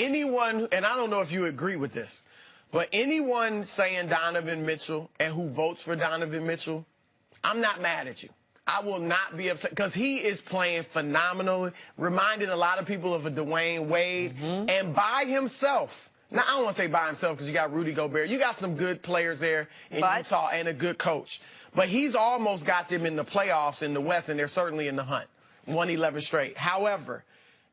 anyone, and I don't know if you agree with this, but anyone saying Donovan Mitchell and who votes for Donovan Mitchell, I'm not mad at you. I will not be upset because he is playing phenomenally, reminding a lot of people of a Dwayne Wade, and by himself. Now, I don't want to say by himself because you got Rudy Gobert. You got some good players there in Utah and a good coach. But he's almost got them in the playoffs in the West, and they're certainly in the hunt. 111 straight. However,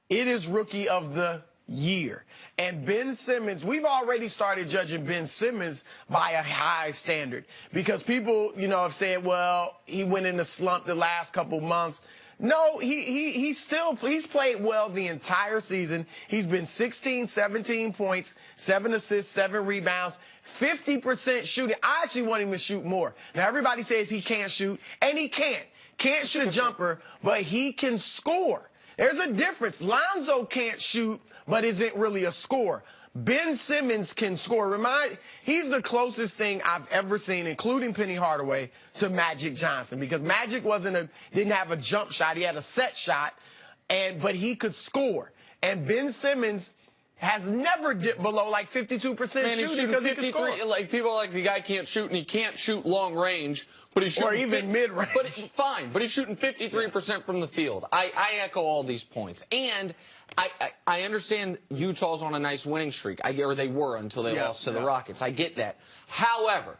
it is Rookie of the Year. And Ben Simmons, we've already started judging Ben Simmons by a high standard because people, have said, well, he went in a slump the last couple months. No, he's played well the entire season. He's been 16, 17 points, 7 assists, 7 rebounds, 50% shooting. I actually want him to shoot more. Now, everybody says he can't shoot, and he can't. Can't shoot a jumper, but he can score. There's a difference. Lonzo can't shoot, but isn't really a scorer. Ben Simmons can score. He's the closest thing I've ever seen, including Penny Hardaway, to Magic Johnson, because Magic didn't have a jump shot. He had a set shot, but he could score. And Ben Simmons has never dipped below like 52% shooting because he can score. Like, people are like, the guy can't shoot, and he can't shoot long range, but he's shooting, or even mid-range. But it's fine. But he's shooting 53% from the field. I echo all these points, and I understand Utah's on a nice winning streak. Or they were until they lost to the Rockets. I get that. However,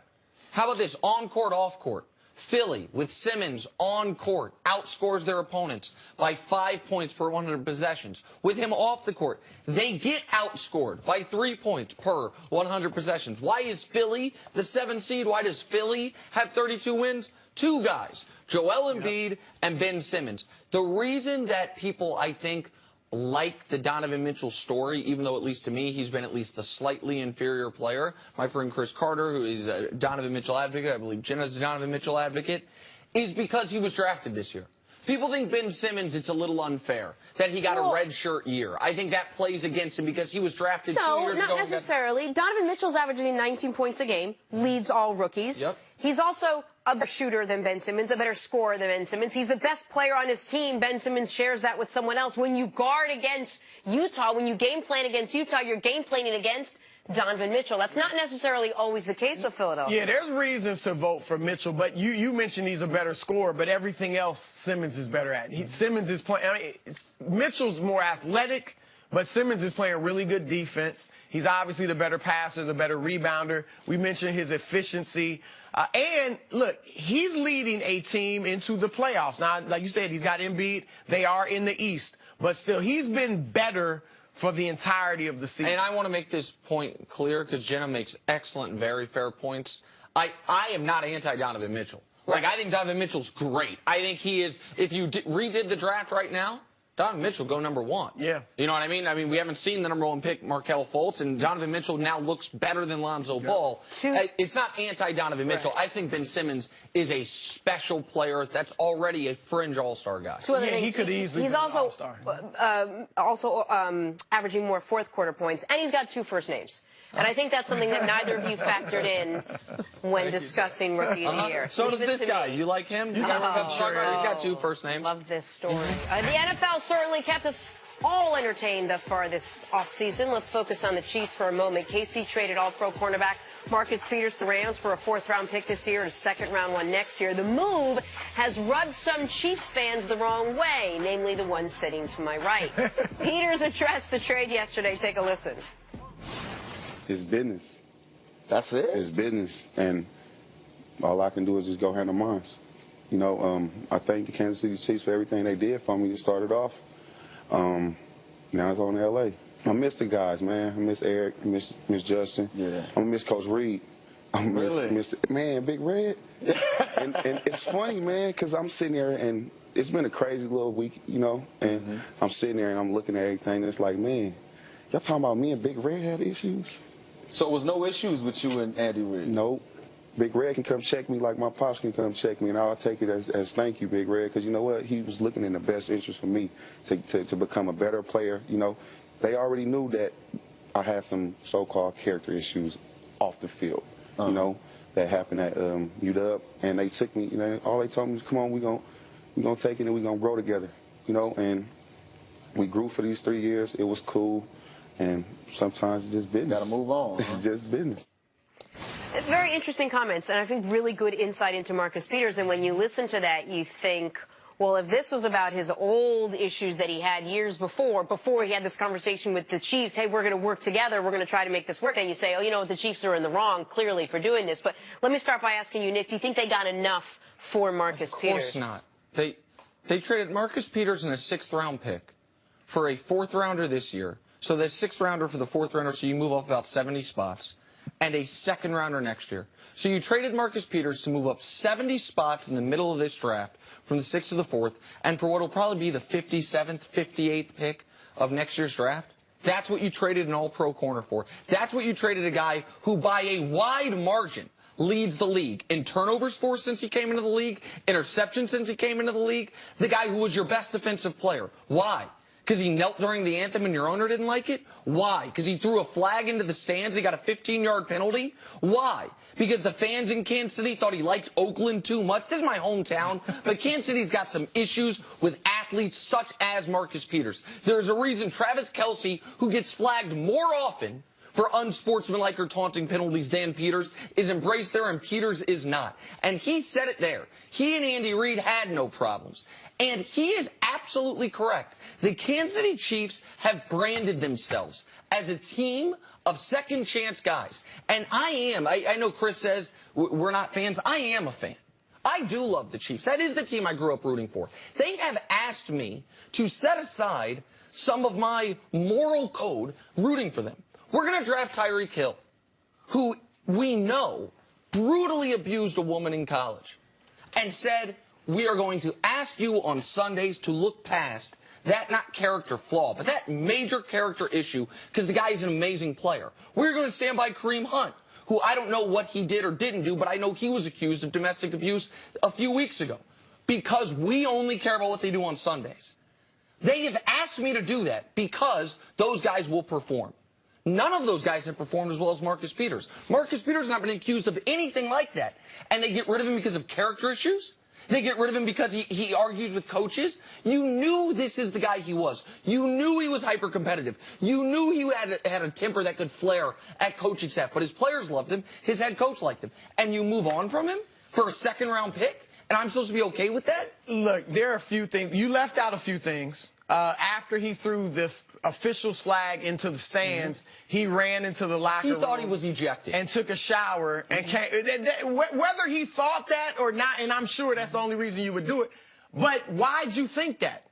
how about this on court, off court? Philly, with Simmons on court, outscores their opponents by 5 points per 100 possessions. With him off the court, they get outscored by 3 points per 100 possessions. Why is Philly the 7th seed? Why does Philly have 32 wins? 2 guys, Joel Embiid and Ben Simmons. The reason that people, I think, like the Donovan Mitchell story, even though at least to me he's been at least the slightly inferior player. My friend Chris Carter, who is a Donovan Mitchell advocate, I believe Jenna's a Donovan Mitchell advocate, is because he was drafted this year. People think Ben Simmons, it's a little unfair that he got a red shirt year. I think that plays against him because he was drafted 2 years ago. No, not necessarily. Donovan Mitchell's averaging 19 points a game, leads all rookies. Yep. He's also a better shooter than Ben Simmons, a better scorer than Ben Simmons. He's the best player on his team. Ben Simmons shares that with someone else. When you guard against Utah, when you game plan against Utah, you're game planning against Donovan Mitchell. That's not necessarily always the case with Philadelphia. Yeah, there's reasons to vote for Mitchell, but you mentioned he's a better scorer, but everything else Simmons is better at. Simmons is playing. Mitchell's more athletic, but Simmons is playing really good defense. He's obviously the better passer, the better rebounder. We mentioned his efficiency. And, look, he's leading a team into the playoffs. Now, like you said, he's got Embiid. They are in the East. But still, he's been better for the entirety of the season. And I want to make this point clear because Jenna makes excellent and very fair points. I am not anti-Donovan Mitchell. Like, I think Donovan Mitchell's great. I think he is, if you redid the draft right now, Donovan Mitchell go #1. Yeah. You know what I mean? I mean, we haven't seen the #1 pick, Markelle Fultz, and Donovan Mitchell now looks better than Lonzo Ball. It's not anti-Donovan Mitchell. I think Ben Simmons is a special player that's already a fringe all-star guy. He could easily be an all-star. Also averaging more fourth-quarter points, and he's got 2 first names. And I think that's something that neither of you factored in when discussing Rookie of the Year. So does this guy. You like him? You guys got he's got 2 first names. Love this story. The NFL certainly kept us all entertained thus far this offseason. Let's focus on the Chiefs for a moment. KC traded all-pro cornerback Marcus Peters to Rams for a 4th-round pick this year and a 2nd-round one next year. The move has rubbed some Chiefs fans the wrong way, namely the one sitting to my right. Peters addressed the trade yesterday. Take a listen. It's business. That's it? It's business, and all I can do is just go handle mine. You know, I thank the Kansas City Chiefs for everything they did for me to start it off. Now it's on to L.A. I miss the guys, man. I miss Eric. I miss Justin. Yeah. I miss Coach Reed. I miss man, Big Red. and it's funny, man, because I'm sitting there, and it's been a crazy little week, you know, and I'm sitting there, and I'm looking at everything, and it's like, man, y'all talking about me and Big Red had issues? So it was no issues with you and Andy Reid? Nope. Big Red can come check me like my pops can come check me, and I'll take it as thank you, Big Red, because you know what? He was looking in the best interest for me to become a better player. You know, they already knew that I had some so-called character issues off the field, you know, that happened at UW, and they took me, you know, all they told me was, come on, we're gonna take it and we're gonna grow together, you know, and we grew for these 3 years. It was cool. And sometimes it's just business. Got to move on. It's just business. Very interesting comments, and I think really good insight into Marcus Peters. And when you listen to that, you think, well, if this was about his old issues that he had years before he had this conversation with the Chiefs, hey, we're going to work together, we're going to try to make this work, and you say, oh, you know what, the Chiefs are in the wrong, clearly, for doing this. But let me start by asking you, Nick, do you think they got enough for Marcus Peters? Of course not. They traded Marcus Peters and a 6th-round pick for a 4th-rounder this year. So the 6th-rounder for the 4th-rounder, so you move up about 70 spots. And a 2nd-rounder next year. So you traded Marcus Peters to move up 70 spots in the middle of this draft from the 6th to the 4th, and for what will probably be the 57th, 58th pick of next year's draft. That's what you traded an all-pro corner for. That's what you traded a guy who, by a wide margin, leads the league in turnovers for since he came into the league, interceptions since he came into the league, the guy who was your best defensive player. Why? Because he knelt during the anthem and your owner didn't like it? Why? Because he threw a flag into the stands, he got a 15-yard penalty? Why? Because the fans in Kansas City thought he liked Oakland too much? This is my hometown, but Kansas City's got some issues with athletes such as Marcus Peters. There's a reason Travis Kelce, who gets flagged more often for unsportsmanlike or taunting penalties than Peters, is embraced there, and Peters is not. And he said it there. He and Andy Reid had no problems. And he is absolutely correct. The Kansas City Chiefs have branded themselves as a team of second-chance guys. And I know Chris says we're not fans. I am a fan. I do love the Chiefs. That is the team I grew up rooting for. They have asked me to set aside some of my moral code rooting for them. We're going to draft Tyreek Hill, who we know brutally abused a woman in college, and said, we are going to ask you on Sundays to look past that, not character flaw, but that major character issue, because the guy is an amazing player. We're going to stand by Kareem Hunt, who I don't know what he did or didn't do, but I know he was accused of domestic abuse a few weeks ago, because we only care about what they do on Sundays. They have asked me to do that because those guys will perform. None of those guys have performed as well as Marcus Peters. Marcus Peters has not been accused of anything like that. And they get rid of him because of character issues? They get rid of him because he argues with coaches? You knew this is the guy he was. You knew he was hyper-competitive. You knew he had a temper that could flare at coaching staff. But his players loved him. His head coach liked him. And you move on from him for a 2nd-round pick? And I'm supposed to be okay with that? Look, there are a few things. You left out a few things. After he threw the official's flag into the stands, he ran into the locker room. He thought he was ejected. And took a shower. And came, whether he thought that or not, and I'm sure that's the only reason you would do it, but why'd you think that?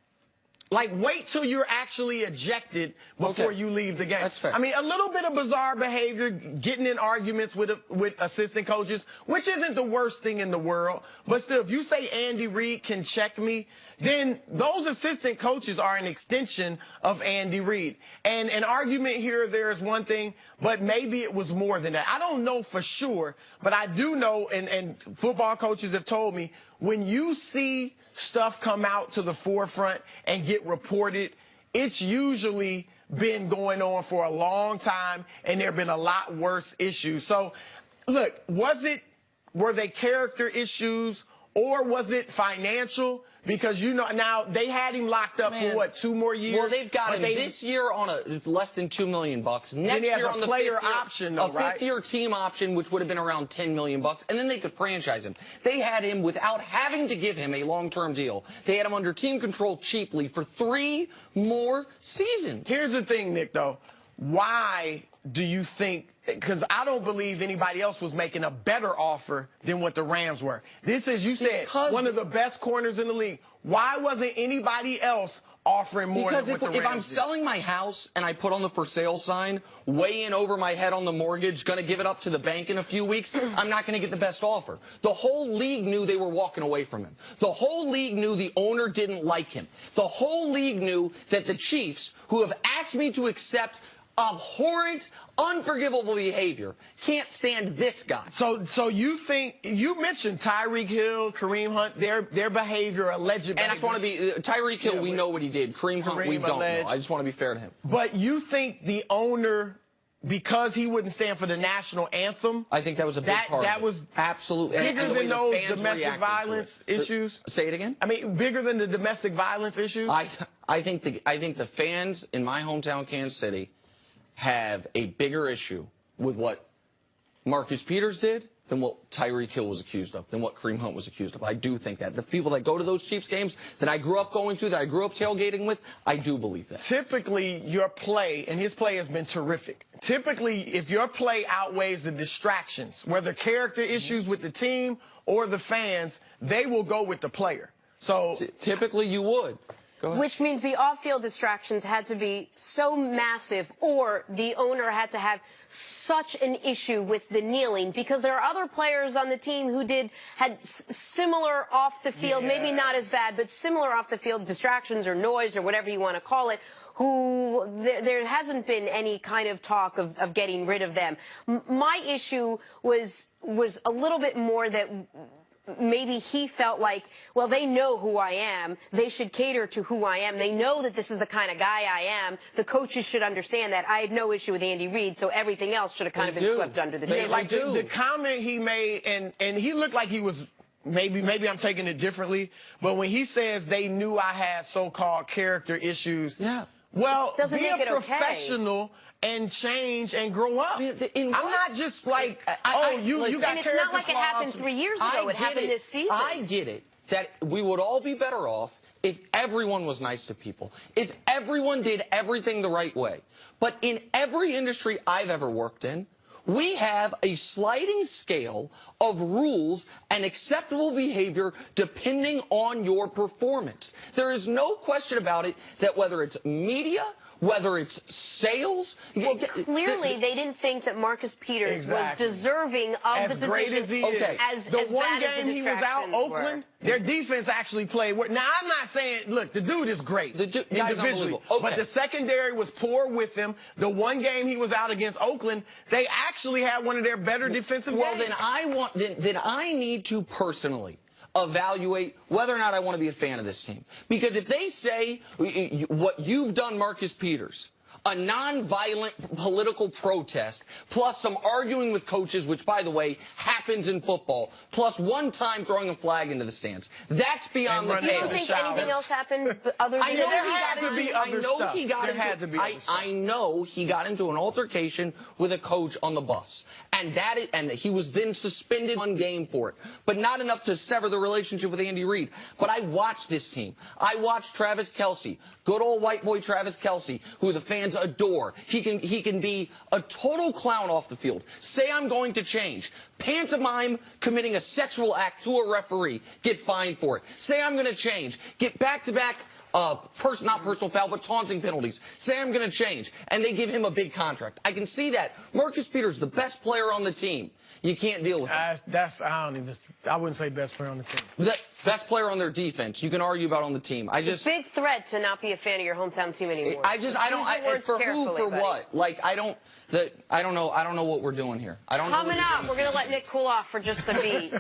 Like, wait till you're actually ejected before you leave the game. That's fair. I mean, a little bit of bizarre behavior, getting in arguments with assistant coaches, which isn't the worst thing in the world. But still, if you say Andy Reid can check me, then those assistant coaches are an extension of Andy Reid. And an argument here or there is one thing, but maybe it was more than that. I don't know for sure, but I do know, and football coaches have told me, when you see stuff come out to the forefront and get reported, it's usually been going on for a long time, and there have been a lot worse issues. So, look, were they character issues, or was it financial? Because, you know, now they had him locked up for, what, 2 more years? Well, they've got him this year on less than $2 million. Next year on the player option, though, right? A 5th-year team option, which would have been around $10 million, and then they could franchise him. They had him without having to give him a long-term deal. They had him under team control cheaply for 3 more seasons. Here's the thing, Nick, though. Why do you think, because I don't believe anybody else was making a better offer than what the Rams were. This is, you said, one of the best corners in the league. Why wasn't anybody else offering more than what the Rams did? Because if I'm selling my house and I put on the for sale sign, way in over my head on the mortgage, going to give it up to the bank in a few weeks, I'm not going to get the best offer. The whole league knew they were walking away from him. The whole league knew the owner didn't like him. The whole league knew that the Chiefs, who have asked me to accept abhorrent, unforgivable behavior, can't stand this guy. So you think, you mentioned Tyreek Hill, Kareem Hunt, their behavior, alleged behavior. And I just want to be, Tyreek Hill, we know what he did. Kareem Hunt, we don't know. I just want to be fair to him. But you think the owner, because he wouldn't stand for the national anthem, I think that was a big part. That was absolutely bigger than those domestic violence issues. Say it again. I mean, bigger than the domestic violence issues. I think the fans in my hometown, Kansas City, have a bigger issue with what Marcus Peters did than what Tyreek Hill was accused of, than what Kareem Hunt was accused of. I do think that. The people that go to those Chiefs games that I grew up going to, that I grew up tailgating with, I do believe that. Typically, your play, and his play has been terrific. Typically, if your play outweighs the distractions, whether character issues with the team or the fans, they will go with the player. So typically you would. Which means the off-field distractions had to be so massive, or the owner had to have such an issue with the kneeling, because there are other players on the team who had similar off-the-field, maybe not as bad, but similar off-the-field distractions or noise or whatever you want to call it, who there hasn't been any kind of talk of getting rid of them. My issue was a little bit more that maybe he felt like, well, they know who I am. They should cater to who I am. They know that this is the kind of guy I am. The coaches should understand that. I had no issue with Andy Reid, so everything else should have kind of been swept under the table. Like the comment he made, and he looked like he was, maybe I'm taking it differently, but when he says they knew I had so-called character issues, well, doesn't be make a it professional and change and grow up. I'm not just like, you got character and it's not like it happened 3 years ago. It happened this season. I get it that we would all be better off if everyone was nice to people, if everyone did everything the right way. But in every industry I've ever worked in, we have a sliding scale of rules and acceptable behavior depending on your performance. There is no question about it that whether it's media, whether it's sales. Well, clearly, they didn't think that Marcus Peters was deserving of the position. As great as he is. The one game he was out, Oakland, their defense actually played. Now, I'm not saying, look, the dude is great. The dude, individually. But the secondary was poor with him. The one game he was out against Oakland, they actually had one of their better defensive games. Well, then I need to personally evaluate whether or not I want to be a fan of this team. Because if they say what you've done, Marcus Peters, a non-violent political protest, plus some arguing with coaches, which, by the way, happens in football, plus one time throwing a flag into the stands. That's beyond the pale. You don't think anything else happened other than I know he got into an altercation with a coach on the bus. And he was then suspended one game for it. But not enough to sever the relationship with Andy Reid. But I watched this team. I watched Travis Kelce, good old white boy Travis Kelce, who the fans adore. He can be a total clown off the field. Say I'm going to change. Pantomime committing a sexual act to a referee. Get fined for it. Say I'm going to change. Get back-to-back not personal foul, but taunting penalties. Say I'm going to change. And they give him a big contract. I can see that. Marcus Peters, the best player on the team. You can't deal with it. I wouldn't say best player on the team. The best player on their defense. You can argue about on the team. It's a big threat to not be a fan of your hometown team anymore. For what? Like, I don't know what we're doing here. Coming up, we're going to let Nick cool off for just a beat.